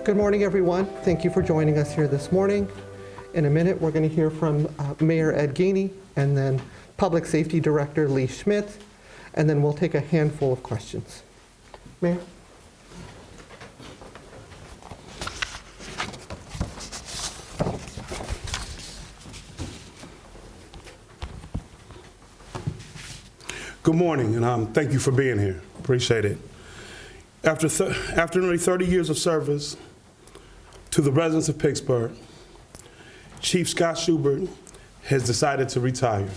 Good morning, everyone. Thank you for joining us here this morning. In a minute, we're going to hear from Mayor Ed Gainey and then Public Safety Director Lee Schmidt, and then we'll take a handful of questions. Mayor? Good morning, and thank you for being here. Appreciate it. After nearly 30 years of service to the residents of Pittsburgh, Chief Scott Schubert has decided to retire.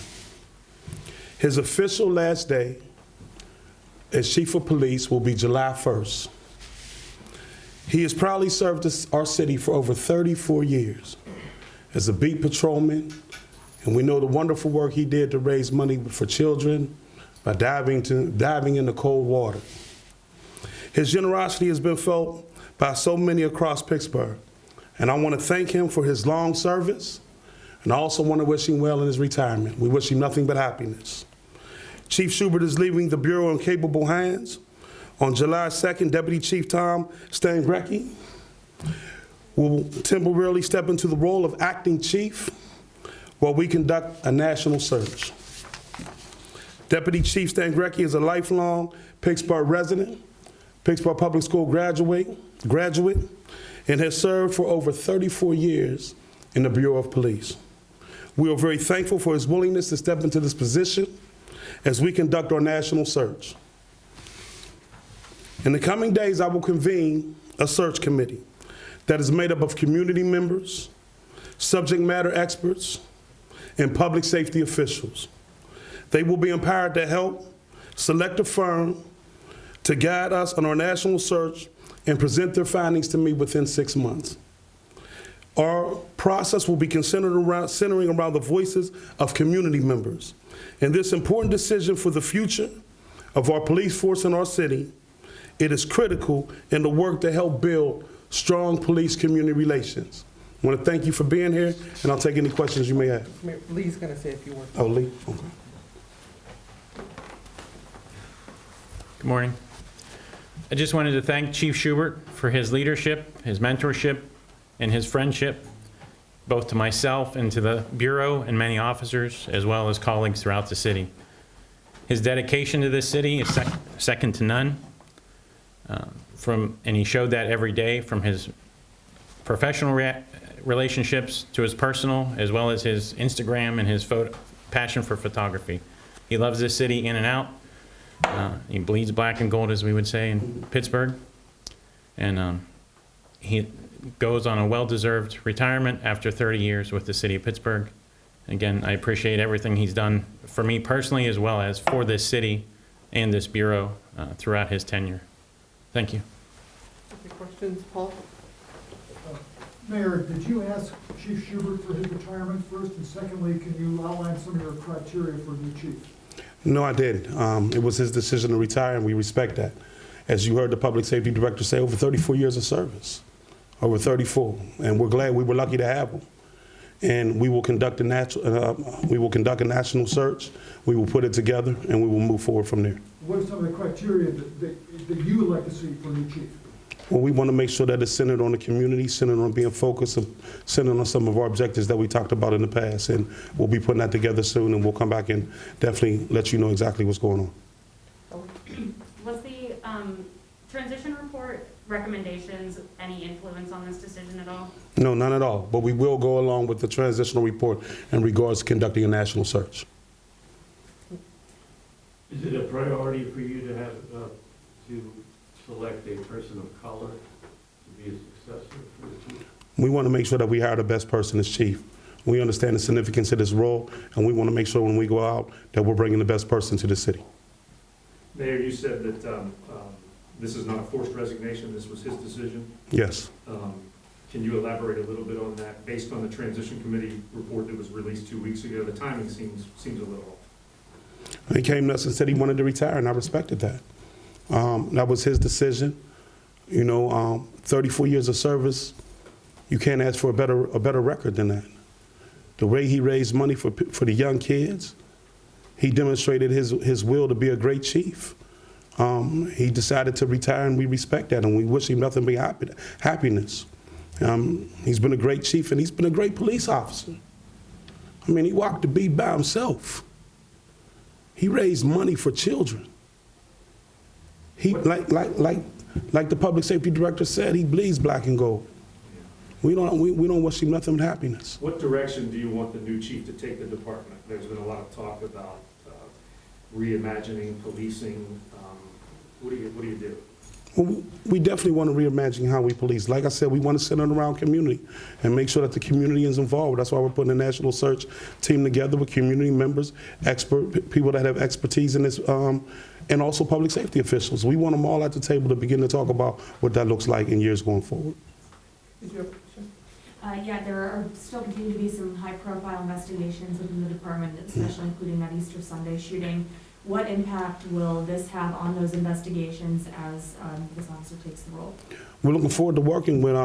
His official last day as Chief of Police will be July 1st. He has proudly served our city for over 34 years as a beat patrolman, and we know the wonderful work he did to raise money for children by diving into cold water. His generosity has been felt by so many across Pittsburgh, and I want to thank him for his long service, and I also want to wish him well in his retirement. We wish him nothing but happiness. Chief Schubert is leaving the Bureau in capable hands. On July 2nd, Deputy Chief Tom Stangrecki will temporarily step into the role of acting chief while we conduct a national search. Deputy Chief Stangrecki is a lifelong Pittsburgh resident, Pittsburgh Public School graduate, and has served for over 34 years in the Bureau of Police. We are very thankful for his willingness to step into this position as we conduct our national search. In the coming days, I will convene a search committee that is made up of community members, subject matter experts, and public safety officials. They will be empowered to help select a firm to guide us on our national search and present their findings to me within 6 months. Our process will be centering around the voices of community members. In this important decision for the future of our police force in our city, it is critical in the work to help build strong police-community relations. I want to thank you for being here, and I'll take any questions you may have. Mayor, Lee's going to say a few words. Oh, Lee? Okay. Good morning. I just wanted to thank Chief Schubert for his leadership, his mentorship, and his friendship, both to myself and to the Bureau and many officers, as well as colleagues throughout the city. His dedication to this city is second to none, and he showed that every day, from his professional relationships to his personal, as well as his Instagram and his passion for photography. He loves this city in and out. He bleeds black and gold, as we would say in Pittsburgh. And he goes on a well-deserved retirement after 30 years with the city of Pittsburgh. Again, I appreciate everything he's done for me personally, as well as for this city and this Bureau throughout his tenure. Thank you. Any questions, Paul? Mayor, did you ask Chief Schubert for his retirement first? And secondly, can you outline some of your criteria for a new chief? No, I didn't. It was his decision to retire, and we respect that. As you heard the Public Safety Director say, over 34 years of service, over 34, and we're glad we were lucky to have him. And we will conduct a national search. We will put it together, and we will move forward from there. What are some of the criteria that you would like to see for a new chief? Well, we want to make sure that it's centered on the community, centered on being focused, and centered on some of our objectives that we talked about in the past. And we'll be putting that together soon, and we'll come back and definitely let you know exactly what's going on. Was the transition report recommendations any influence on this decision at all? No, none at all. But we will go along with the transitional report in regards to conducting a national search. Is it a priority for you to have to select a person of color to be a successor for the chief? We want to make sure that we hire the best person as chief. We understand the significance of this role, and we want to make sure when we go out that we're bringing the best person to the city. Mayor, you said that this is not a forced resignation, this was his decision. Yes. Can you elaborate a little bit on that? Based on the transition committee report that was released 2 weeks ago, the timing seems a little off. He came to us and said he wanted to retire, and I respected that. That was his decision. You know, 34 years of service, you can't ask for a better record than that. The way he raised money for the young kids, he demonstrated his will to be a great chief. He decided to retire, and we respect that, and we wish him nothing but happiness. He's been a great chief, and he's been a great police officer. I mean, he walked the beat by himself. He raised money for children. He, like the public safety director said, he bleeds black and gold. We don't wish him nothing but happiness. What direction do you want the new chief to take the department? There's been a lot of talk about reimagining policing. What do you do? Well, we definitely want to reimagine how we police. Like I said, we want to center it around community and make sure that the community is involved. That's why we're putting a national search team together with community members, people that have expertise in this, and also public safety officials. We want them all at the table to begin to talk about what that looks like in years going forward. Did you have a question? Yeah, there are still continue to be some high-profile investigations within the department, especially including that Easter Sunday shooting. What impact will this have on those investigations as this officer takes the role? We're looking forward to working with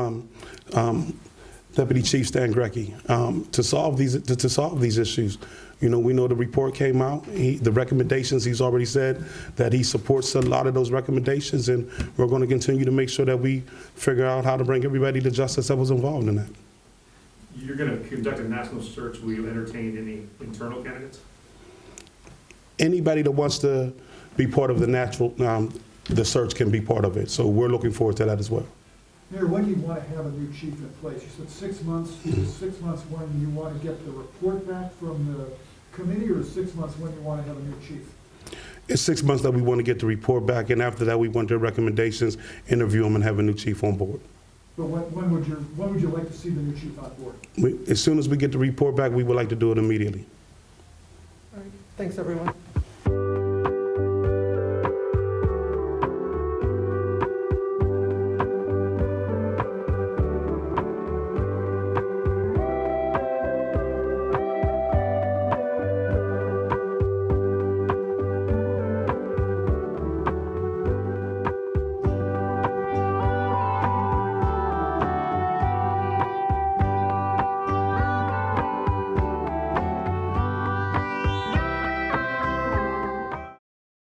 Deputy Chief Stangrecki to solve these issues. You know, we know the report came out, the recommendations, he's already said that he supports a lot of those recommendations, and we're going to continue to make sure that we figure out how to bring everybody to justice that was involved in that. You're going to conduct a national search. Will you entertain any internal candidates? Anybody that wants to be part of the search can be part of it. So we're looking forward to that as well. Mayor, when do you want to have a new chief in place? You said 6 months. Is 6 months when you want to get the report back from the committee, or 6 months when you want to have a new chief? It's 6 months that we want to get the report back, and after that we want their recommendations, interview them, and have a new chief on board. But when would you like to see the new chief on board? As soon as we get the report back, we would like to do it immediately. All right. Thanks, everyone.